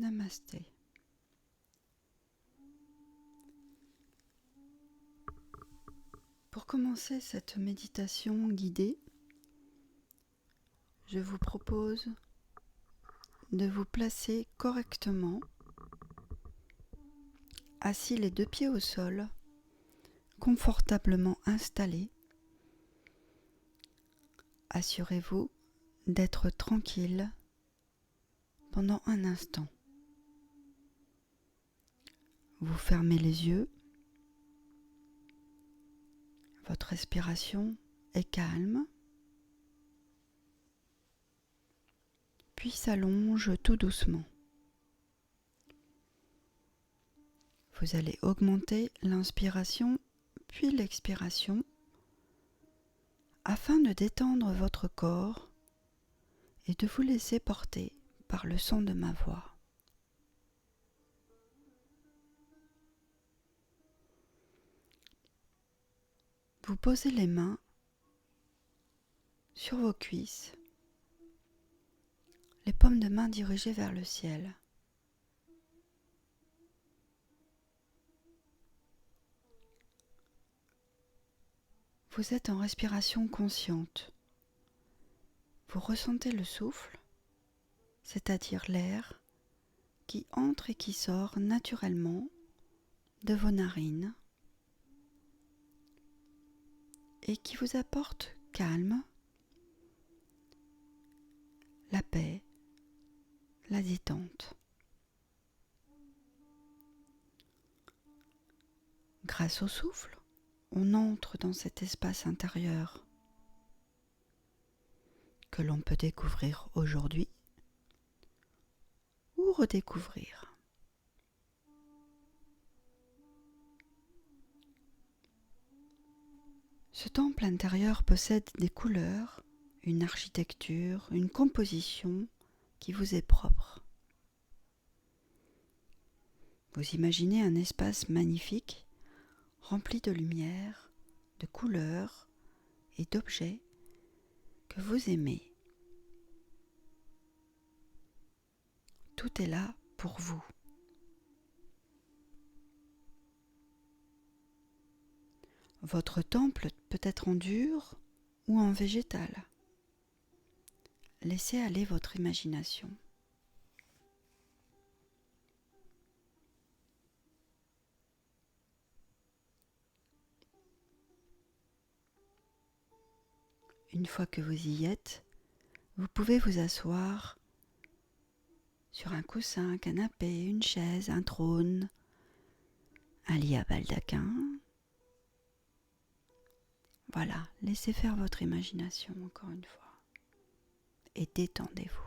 Namasté. Pour commencer cette méditation guidée, je vous propose de vous placer correctement, assis les deux pieds au sol, confortablement installés. Assurez-vous d'être tranquille pendant un instant. Vous fermez les yeux. Votre respiration est calme, puis s'allonge tout doucement. Vous allez augmenter l'inspiration puis l'expiration afin de détendre votre corps et de vous laisser porter par le son de ma voix. Vous posez les mains sur vos cuisses, les paumes de main dirigées vers le ciel. Vous êtes en respiration consciente. Vous ressentez le souffle, c'est-à-dire l'air qui entre et qui sort naturellement de vos narines et qui vous apporte calme, la paix, la détente. Grâce au souffle, on entre dans cet espace intérieur que l'on peut découvrir aujourd'hui ou redécouvrir. Ce temple intérieur possède des couleurs, une architecture, une composition qui vous est propre. Vous imaginez un espace magnifique, rempli de lumière, de couleurs et d'objets que vous aimez. Tout est là pour vous. Votre temple peut être en dur ou en végétal. Laissez aller votre imagination. Une fois que vous y êtes, vous pouvez vous asseoir sur un coussin, un canapé, une chaise, un trône, un lit à baldaquin. Voilà, laissez faire votre imagination encore une fois et détendez-vous.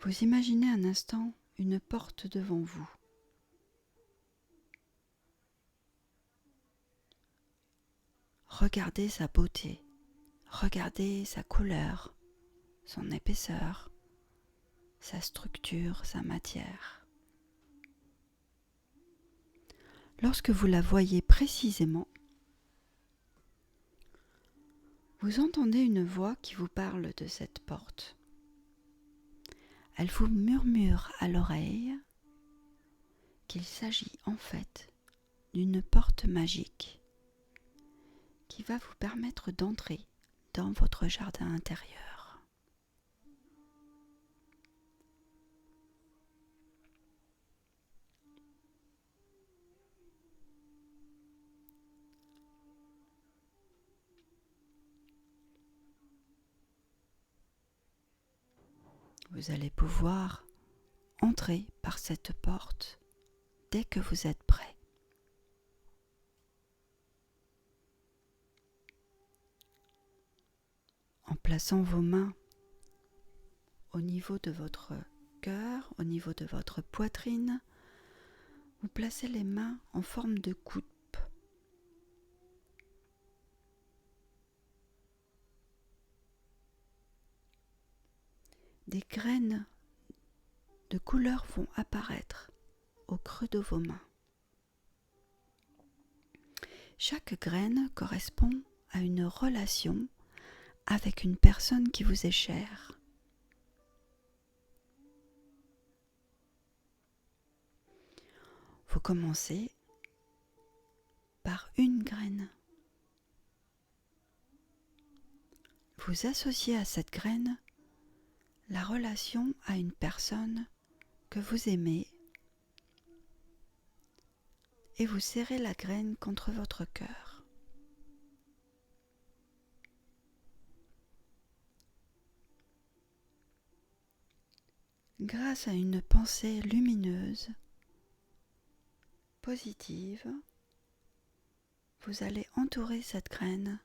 Vous imaginez un instant une porte devant vous. Regardez sa beauté, regardez sa couleur, son épaisseur, sa structure, sa matière. Lorsque vous la voyez précisément, vous entendez une voix qui vous parle de cette porte. Elle vous murmure à l'oreille qu'il s'agit en fait d'une porte magique qui va vous permettre d'entrer dans votre jardin intérieur. Vous allez pouvoir entrer par cette porte dès que vous êtes prêt. En plaçant vos mains au niveau de votre cœur, au niveau de votre poitrine, vous placez les mains en forme de coupe. Des graines de couleur vont apparaître au creux de vos mains. Chaque graine correspond à une relation avec une personne qui vous est chère. Vous commencez par une graine. Vous associez à cette graine la relation à une personne que vous aimez et vous serrez la graine contre votre cœur. Grâce à une pensée lumineuse, positive, vous allez entourer cette graine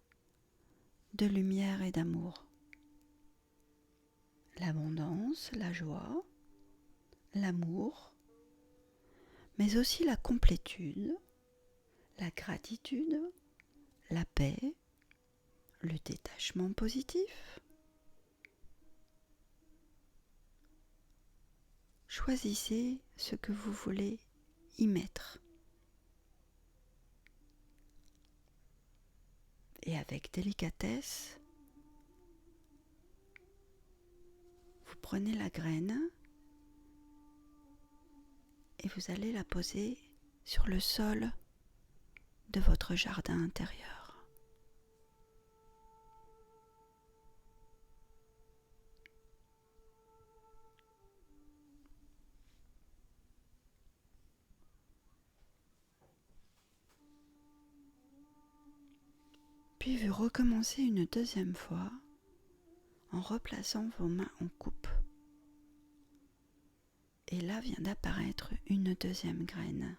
de lumière et d'amour. L'abondance, la joie, l'amour, mais aussi la complétude, la gratitude, la paix, le détachement positif. Choisissez ce que vous voulez y mettre. Et avec délicatesse, vous prenez la graine et vous allez la poser sur le sol de votre jardin intérieur. Puis vous recommencez une deuxième fois en replaçant vos mains en coupe. Et là vient d'apparaître une deuxième graine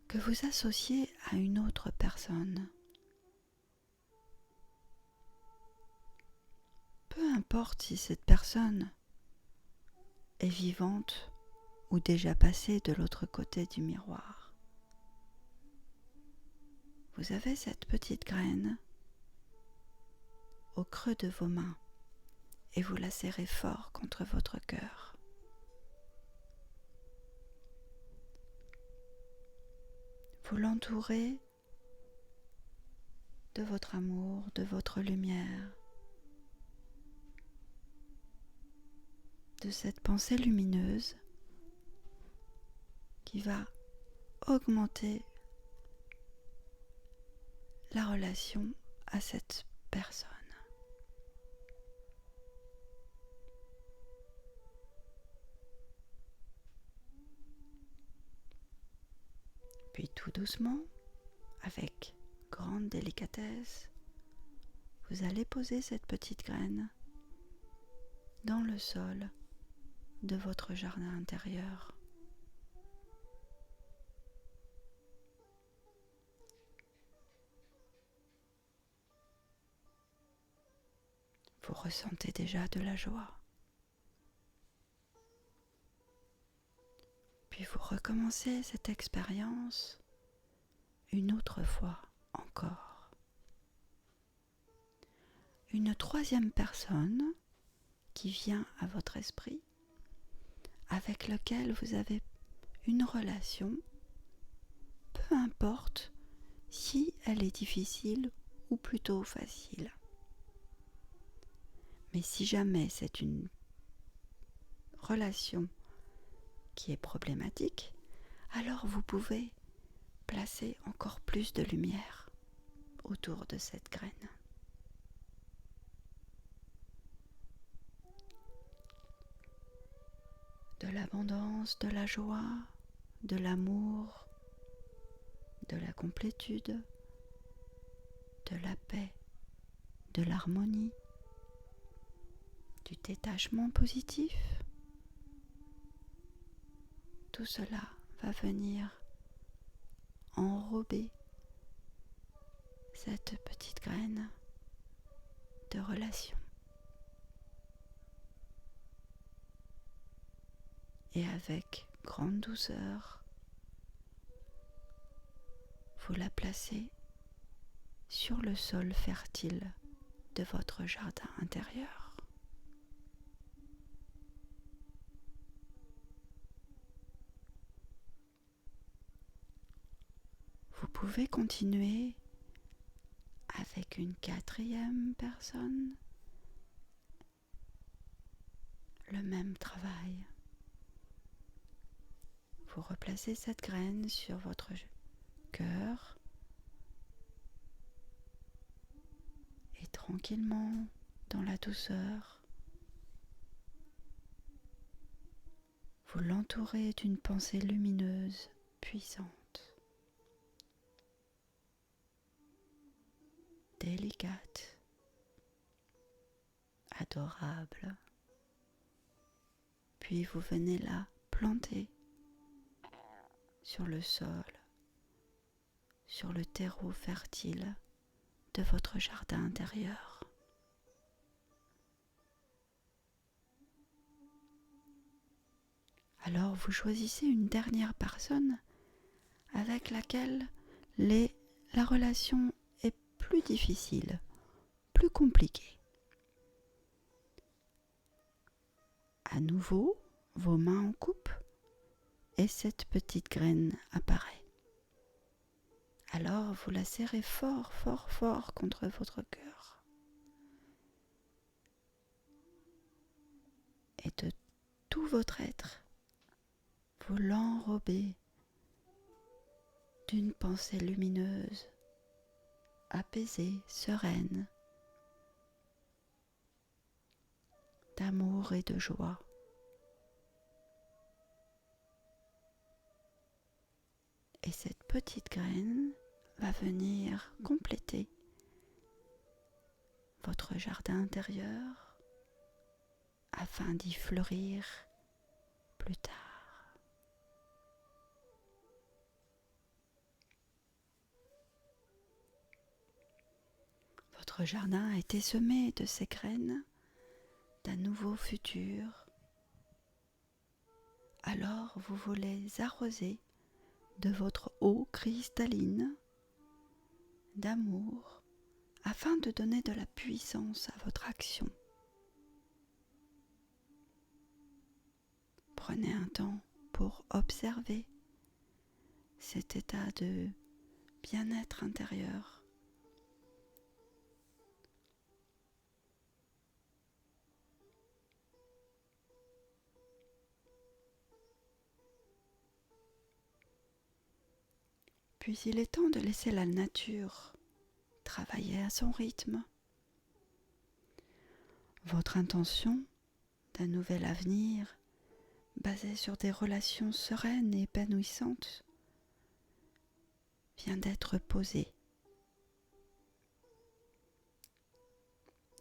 que vous associez à une autre personne. Peu importe si cette personne est vivante ou déjà passée de l'autre côté du miroir. Vous avez cette petite graine au creux de vos mains et vous la serrez fort contre votre cœur. Vous l'entourez de votre amour, de votre lumière, de cette pensée lumineuse qui va augmenter la relation à cette personne. Puis tout doucement, avec grande délicatesse, vous allez poser cette petite graine dans le sol de votre jardin intérieur. Vous ressentez déjà de la joie. Puis vous recommencez cette expérience une autre fois encore. Une troisième personne qui vient à votre esprit, avec lequel vous avez une relation, peu importe si elle est difficile ou plutôt facile. Mais si jamais c'est une relation qui est problématique, alors vous pouvez placer encore plus de lumière autour de cette graine. De l'abondance, de la joie, de l'amour, de la complétude, de la paix, de l'harmonie, du détachement positif. Tout cela va venir enrober cette petite graine de relation. Et avec grande douceur, vous la placez sur le sol fertile de votre jardin intérieur. Vous pouvez continuer avec une quatrième personne le même travail. Vous replacez cette graine sur votre cœur et tranquillement, dans la douceur, vous l'entourez d'une pensée lumineuse, puissante, délicate, adorable. Puis vous venez la planter sur le sol, sur le terreau fertile de votre jardin intérieur. Alors vous choisissez une dernière personne avec laquelle la relation est plus difficile, plus compliquée. À nouveau, vos mains en coupe et cette petite graine apparaît. Alors vous la serrez fort, fort, fort contre votre cœur. Et de tout votre être, vous l'enrobez d'une pensée lumineuse, apaisée, sereine, d'amour et de joie. Et cette petite graine va venir compléter votre jardin intérieur afin d'y fleurir plus tard. Votre jardin a été semé de ces graines d'un nouveau futur. Alors vous les arrosez de votre eau cristalline d'amour afin de donner de la puissance à votre action. Prenez un temps pour observer cet état de bien-être intérieur. Puis il est temps de laisser la nature travailler à son rythme. Votre intention d'un nouvel avenir basé sur des relations sereines et épanouissantes vient d'être posée.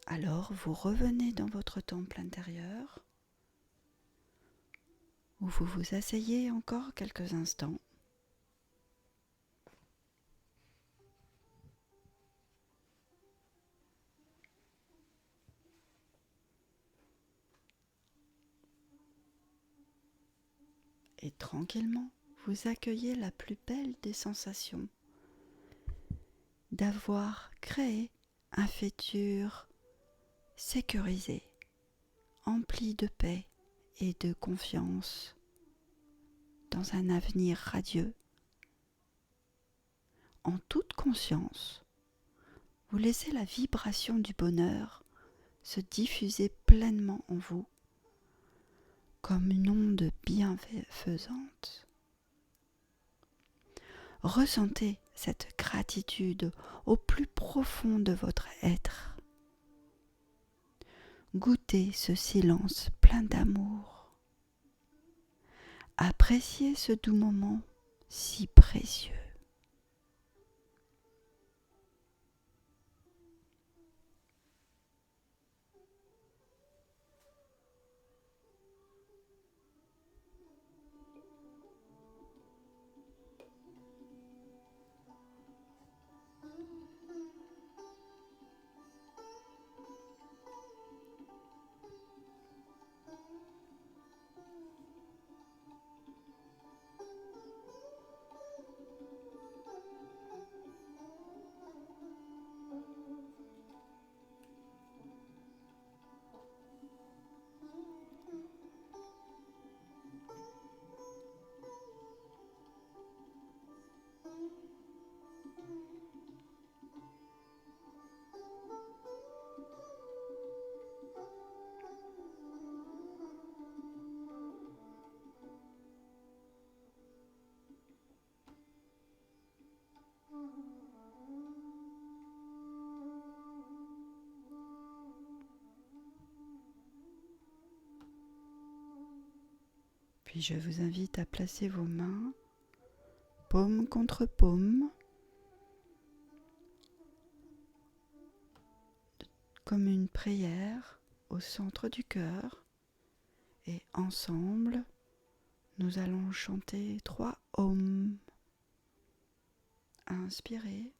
Alors vous revenez dans votre temple intérieur où vous vous asseyez encore quelques instants. Et tranquillement, vous accueillez la plus belle des sensations d'avoir créé un futur sécurisé, empli de paix et de confiance dans un avenir radieux. En toute conscience, vous laissez la vibration du bonheur se diffuser pleinement en vous comme une onde bienfaisante. Ressentez cette gratitude au plus profond de votre être. Goûtez ce silence plein d'amour. Appréciez ce doux moment si précieux. Puis je vous invite à placer vos mains paume contre paume, comme une prière au centre du cœur. Et ensemble, nous allons chanter 3 Om. Inspirez.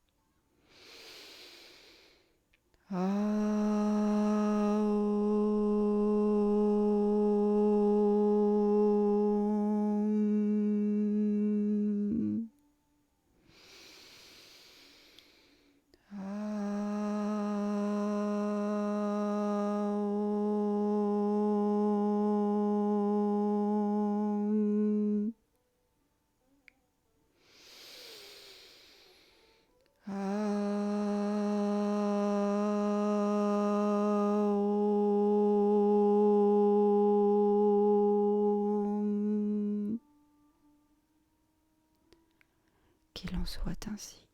Qu'il en soit ainsi.